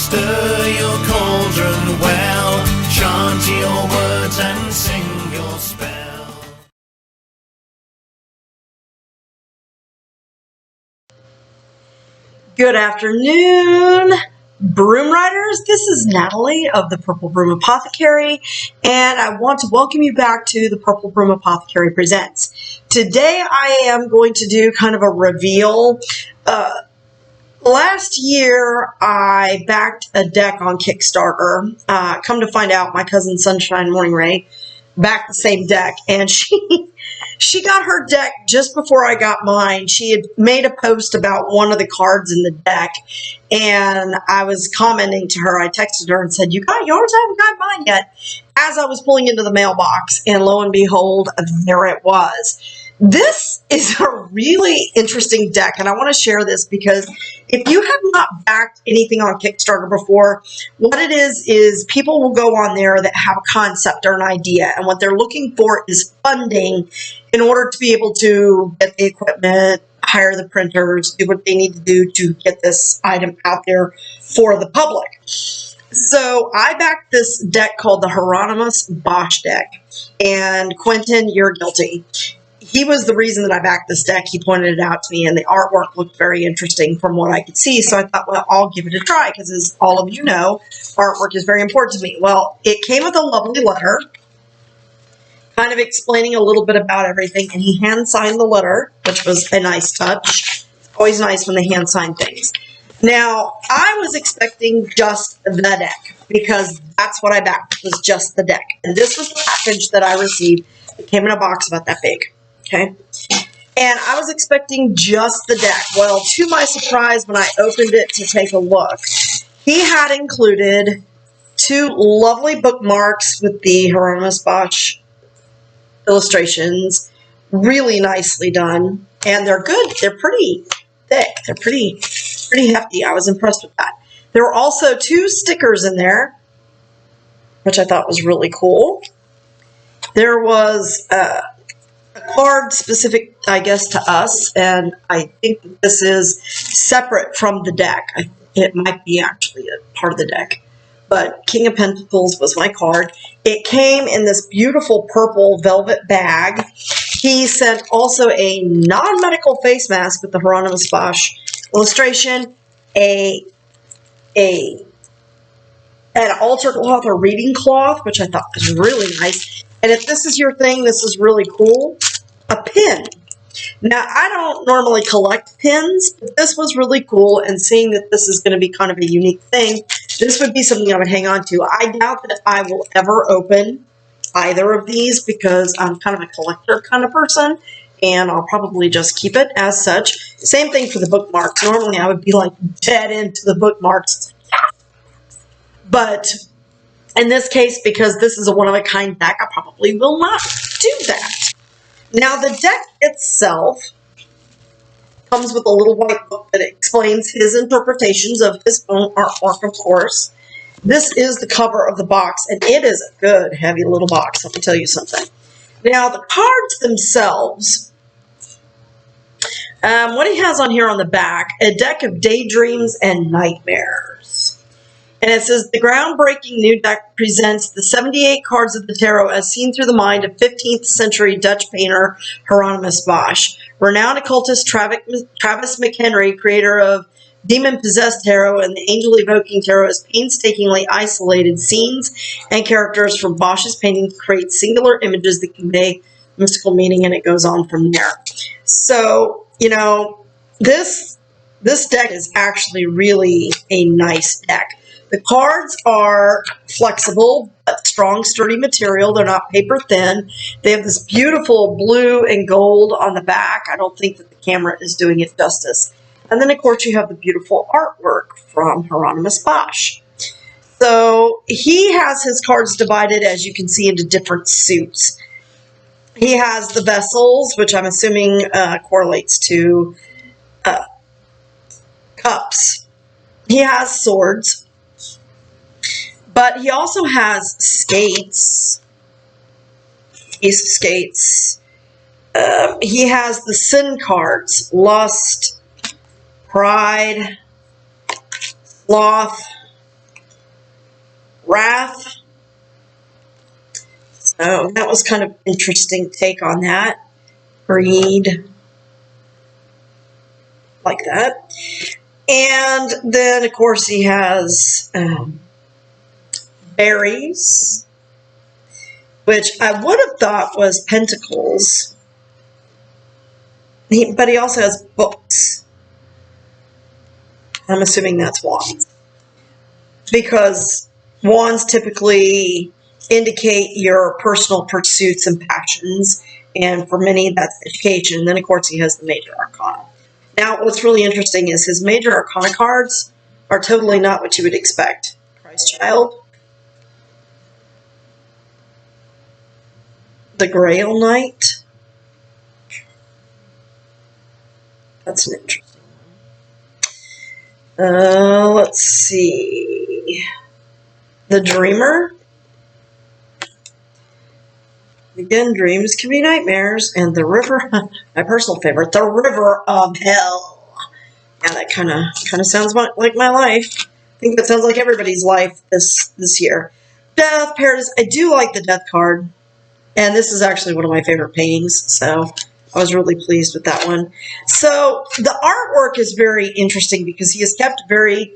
Stir your cauldron well, chant your words and sing your spell. Good afternoon, Broom Riders. This is Natalie of the Purple Broom Apothecary, and I want to welcome you back to the Purple Broom Apothecary Presents. Today I am going to do kind of a reveal. Last year I backed a deck on Kickstarter. Come to find out, my cousin Sunshine Morning Ray backed the same deck, and she got her deck just before I got mine. She had made a post about one of the cards in the deck, and I was commenting to her. I texted her and said, "You got yours? I haven't got mine yet." As I was pulling into the mailbox, and lo and behold, there it was. This is a really interesting deck, and I want to share this because if you have not backed anything on Kickstarter before, what it is people will go on there that have a concept or an idea, and what they're looking for is funding in order to be able to get the equipment, hire the printers, do what they need to do to get this item out there for the public. So I backed this deck called the Hieronymous Bosch deck, and Quentin, you're guilty. He was the reason that I backed this deck. He pointed it out to me, and the artwork looked very interesting from what I could see. So I thought, well, I'll give it a try, because as all of you know, artwork is very important to me. Well, it came with a lovely letter, kind of explaining a little bit about everything, and he hand-signed the letter, which was a nice touch. It's always nice when they hand-sign things. Now, I was expecting just the deck, because that's what I backed, was just the deck. And this was the package that I received. It came in a box about that big. Okay, and I was expecting just the deck. Well, to my surprise, when I opened it to take a look, he had included two lovely bookmarks with the Hieronymous Bosch illustrations, really nicely done, and they're good. They're pretty thick. They're pretty hefty. I was impressed with that. There were also two stickers in there, which I thought was really cool. There was a card specific, I guess, to us, and I think that this is separate from the deck. It might be actually a part of the deck, but King of Pentacles was my card. It came in this beautiful purple velvet bag. He sent also a non-medical face mask with the Hieronymous Bosch illustration, an altar cloth or reading cloth, which I thought was really nice. And if this is your thing, this is really cool. A pin. Now, I don't normally collect pins, but this was really cool, and seeing that this is going to be kind of a unique thing, this would be something I would hang on to. I doubt that I will ever open either of these because I'm kind of a collector kind of person, and I'll probably just keep it as such. Same thing for the bookmarks. Normally, I would be like dead into the bookmarks. But in this case, because this is a one-of-a-kind deck, I probably will not do that. Now, the deck itself comes with a little white book that explains his interpretations of his own artwork, of course. This is the cover of the box, and it is a good, heavy little box, let me tell you something. Now, the cards themselves, what he has on here on the back, a deck of daydreams and nightmares. And it says, the groundbreaking new deck presents the 78 cards of the tarot as seen through the mind of 15th century Dutch painter Hieronymous Bosch. Renowned occultist Travis McHenry, creator of Demon-Possessed Tarot and the Angel-Evoking Tarot, has painstakingly isolated scenes and characters from Bosch's painting to create singular images that convey mystical meaning, and it goes on from there. So, you know, this deck is actually really a nice deck. The cards are flexible, but strong, sturdy material. They're not paper thin. They have this beautiful blue and gold on the back. I don't think that the camera is doing it justice. And then, of course, you have the beautiful artwork from Hieronymous Bosch. So he has his cards divided, as you can see, into different suits. He has the vessels, which I'm assuming correlates to cups. He has swords. But he also has skates, ace of skates. He has the sin cards, lust, pride, sloth, Wrath. So that was kind of interesting take on that. Greed. Like that. And then, of course, he has berries, which I would have thought was pentacles. But he also has books. I'm assuming that's wands. Because wands typically indicate your personal pursuits and passions. And for many, that's education. And then, of course, he has the major arcana. Now, what's really interesting is his major arcana cards are totally not what you would expect. Christ Child. The Grail Knight. That's an interesting one. Let's see. The Dreamer. Again, dreams can be nightmares. And the River, my personal favorite, the River of Hell. Yeah, that kind of sounds like my life. I think that sounds like everybody's life this year. Death, Paradise. I do like the Death card. And this is actually one of my favorite paintings. So I was really pleased with that one. So the artwork is very interesting because he has kept very,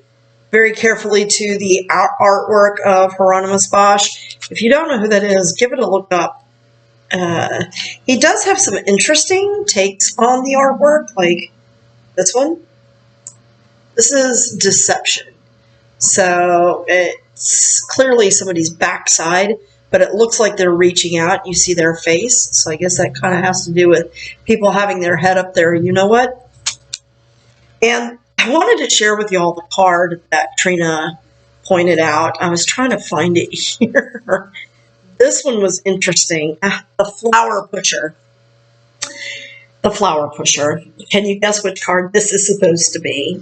very carefully to the artwork of Hieronymous Bosch. If you don't know who that is, give it a look up. He does have some interesting takes on the artwork, like this one. This is Deception. So it's clearly somebody's backside, but it looks like they're reaching out. You see their face. So I guess that kind of has to do with people having their head up there. You know what? And I wanted to share with you all the card that Trina pointed out. I was trying to find it here. This one was interesting. The Flower Pusher. The Flower Pusher. Can you guess which card this is supposed to be?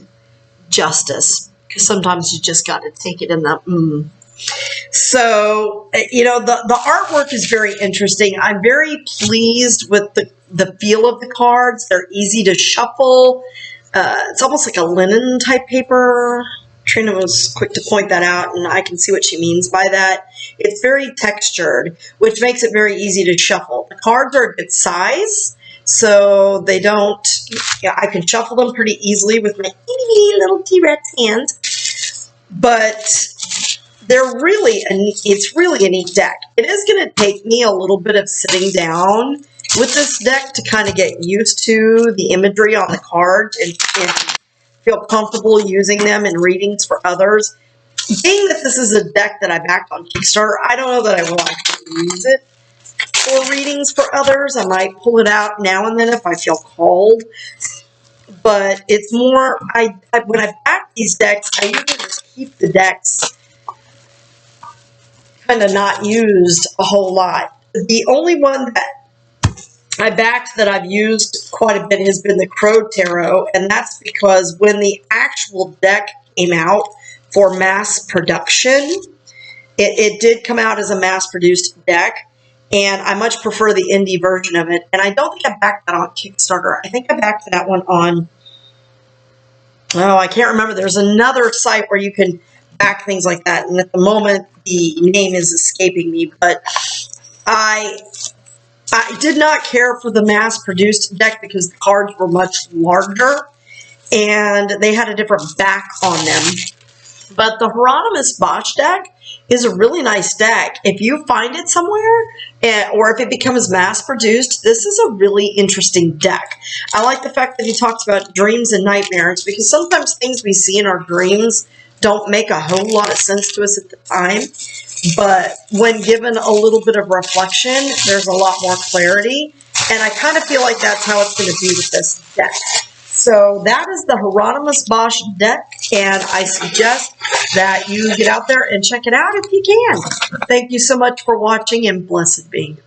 Justice. Because sometimes you just got to take it in the So, you know, the artwork is very interesting. I'm very pleased with the feel of the cards. They're easy to shuffle. It's almost like a linen type paper. Trina was quick to point that out, and I can see what she means by that. It's very textured, which makes it very easy to shuffle. The cards are a good size, so they don't, I can shuffle them pretty easily with my little T-Rex hands. But it's really a neat deck. It is going to take me a little bit of sitting down with this deck to kind of get used to the imagery on the cards and feel comfortable using them in readings for others. Being that this is a deck that I backed on Kickstarter, I don't know that I will actually use it for readings for others. I might pull it out now and then if I feel called. But it's more, when I back these decks, I usually just keep the decks kind of not used a whole lot. The only one that I backed that I've used quite a bit has been the Crow Tarot, and that's because when the actual deck came out for mass production, it did come out as a mass-produced deck, and I much prefer the indie version of it. And I don't think I backed that on Kickstarter. I think I backed that one on, I can't remember. There's another site where you can back things like that, and at the moment, the name is escaping me, but I did not care for the mass-produced deck because the cards were much larger and they had a different back on them. But the Hieronymous Bosch deck is a really nice deck. If you find it somewhere, or if it becomes mass-produced, this is a really interesting deck. I like the fact that he talks about dreams and nightmares because sometimes things we see in our dreams don't make a whole lot of sense to us at the time. But when given a little bit of reflection, there's a lot more clarity. And I kind of feel like that's how it's going to be with this deck. So that is the Hieronymous Bosch deck. And I suggest that you get out there and check it out if you can. Thank you so much for watching, and blessed be.